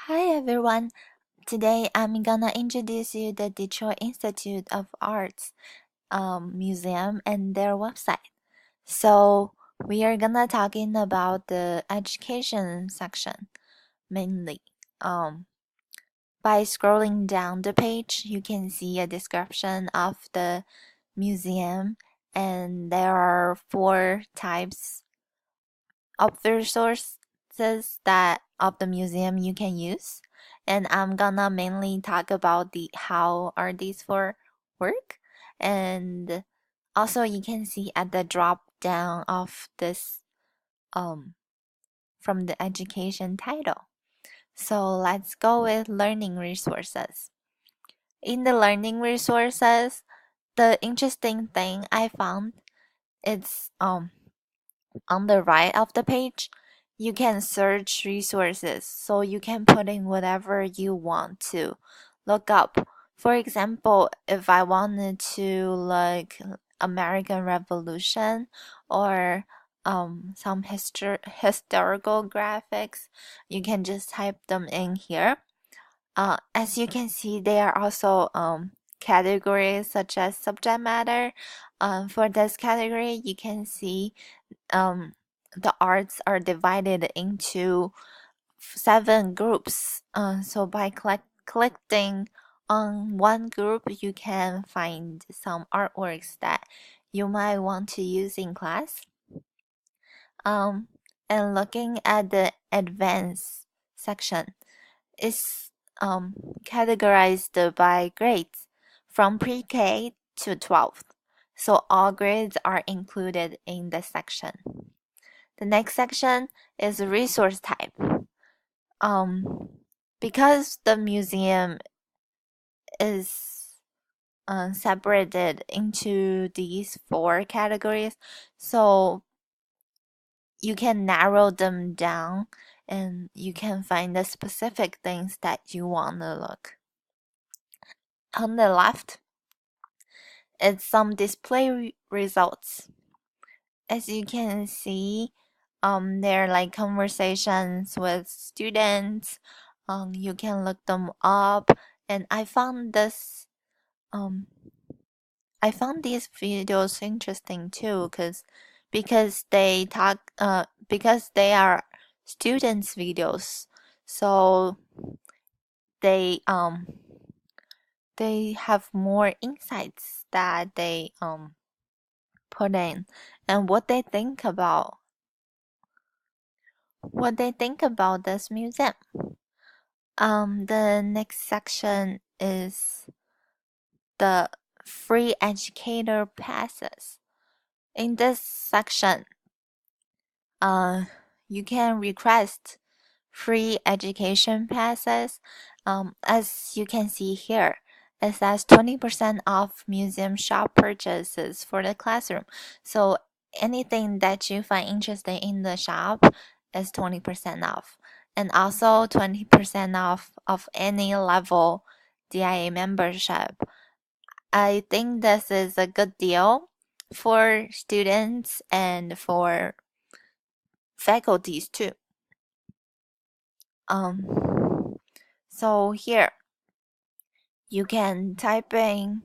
Hi everyone. Today I'm gonna introduce you the Detroit Institute of Arts museum and their website. So we are gonna talking about the education section mainly. Um, by scrolling down the page, you can see a description of the museum, and there are four types of resources that of the museum you can use, and I'm gonna mainly talk about the how are these for work, and also you can see at the drop down of this um from the education title. So let's go with learning resources. In the learning resources, the interesting thing I found is on the right of the page, you can search resources, so you can put in whatever you want to look up. For example, if I wanted to like American Revolution or some historical graphics, you can just type them in here. As you can see, there are also categories such as subject matter. For this category, you can see um, the arts are divided into 7 groups. So by clicking on one group, you can find some artworks that you might want to use in class. Um, and looking at the advanced section, is categorized by grades from pre-K to 12th. So all grades are included in this section. The next section is resource type. Um, because the museum is separated into these 4 categories, so you can narrow them down and you can find the specific things that you want to look. On the left, it's some display results. As you can see, they're like conversations with students. You can look them up, and um, I found these videos interesting too, because because they are students' videos, so they um they have more insights that they put in and what they think about this museum. The next section is the free educator passes. In this section, you can request free education passes. As you can see here, it says 20% off museum shop purchases for the classroom. So anything that you find interesting in the shop is 20% off. And also 20% off of any level DIA membership. I think this is a good deal for students and for faculties too. So here you can type in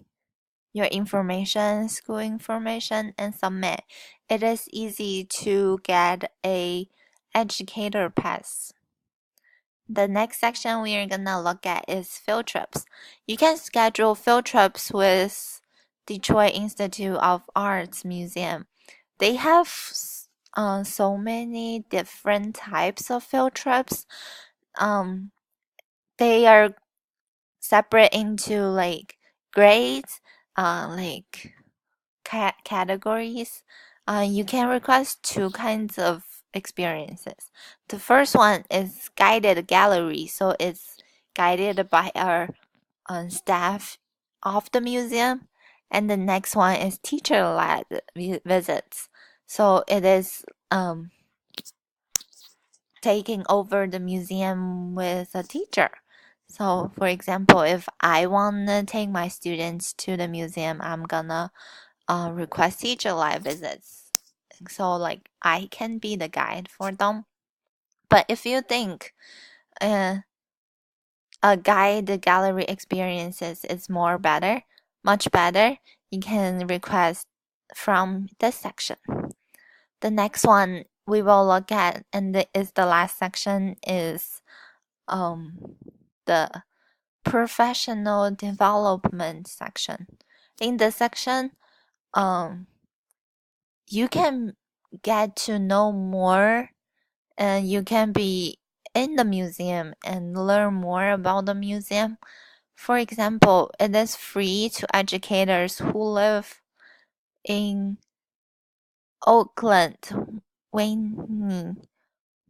your information, school information, and submit. It is easy to get a educator pass. The next section we are gonna look at is field trips. You can schedule field trips with Detroit Institute of Arts Museum. They have so many different types of field trips. They are separate into like grades, like categories. You can request 2 kinds of experiences. The first one is guided gallery, so it's guided by our staff of the museum, and the next one is teacher-led visits. So it is taking over the museum with a teacher. So, for example, if I want to take my students to the museum, I'm gonna request teacher live visits. So, like, I can be the guide for them. But if you think, uh, guide the gallery experiences is much better, you can request from this section. The next one we will look at, and is the last section, is the professional development section. In this section, you can get to know more, and you can be in the museum and learn more about the museum. For example, it is free to educators who live in Auckland, Wayne,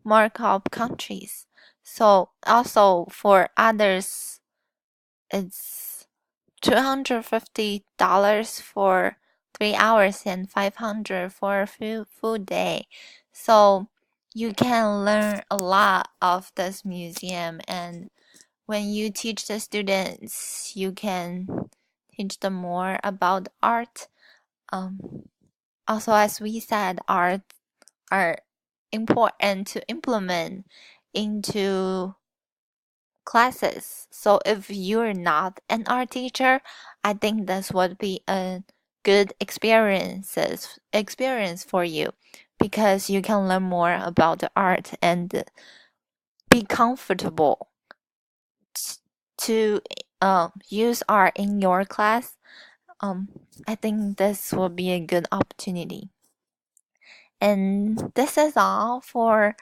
Markup countries. So also for others, it's $250 for 3 hours and $500 for a full day. So you can learn a lot of this museum, and when you teach the students, you can teach them more about art. Also, as we said, art are important to implement into classes. So if you're not an art teacher, I think this would be a good experience for you, because you can learn more about the art and be comfortable to use art in your class. I think this will be a good opportunity. And this is all for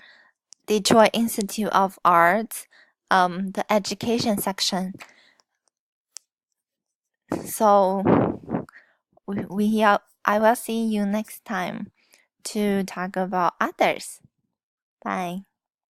Detroit Institute of Arts, the education section. So I will see you next time to talk about others. Bye.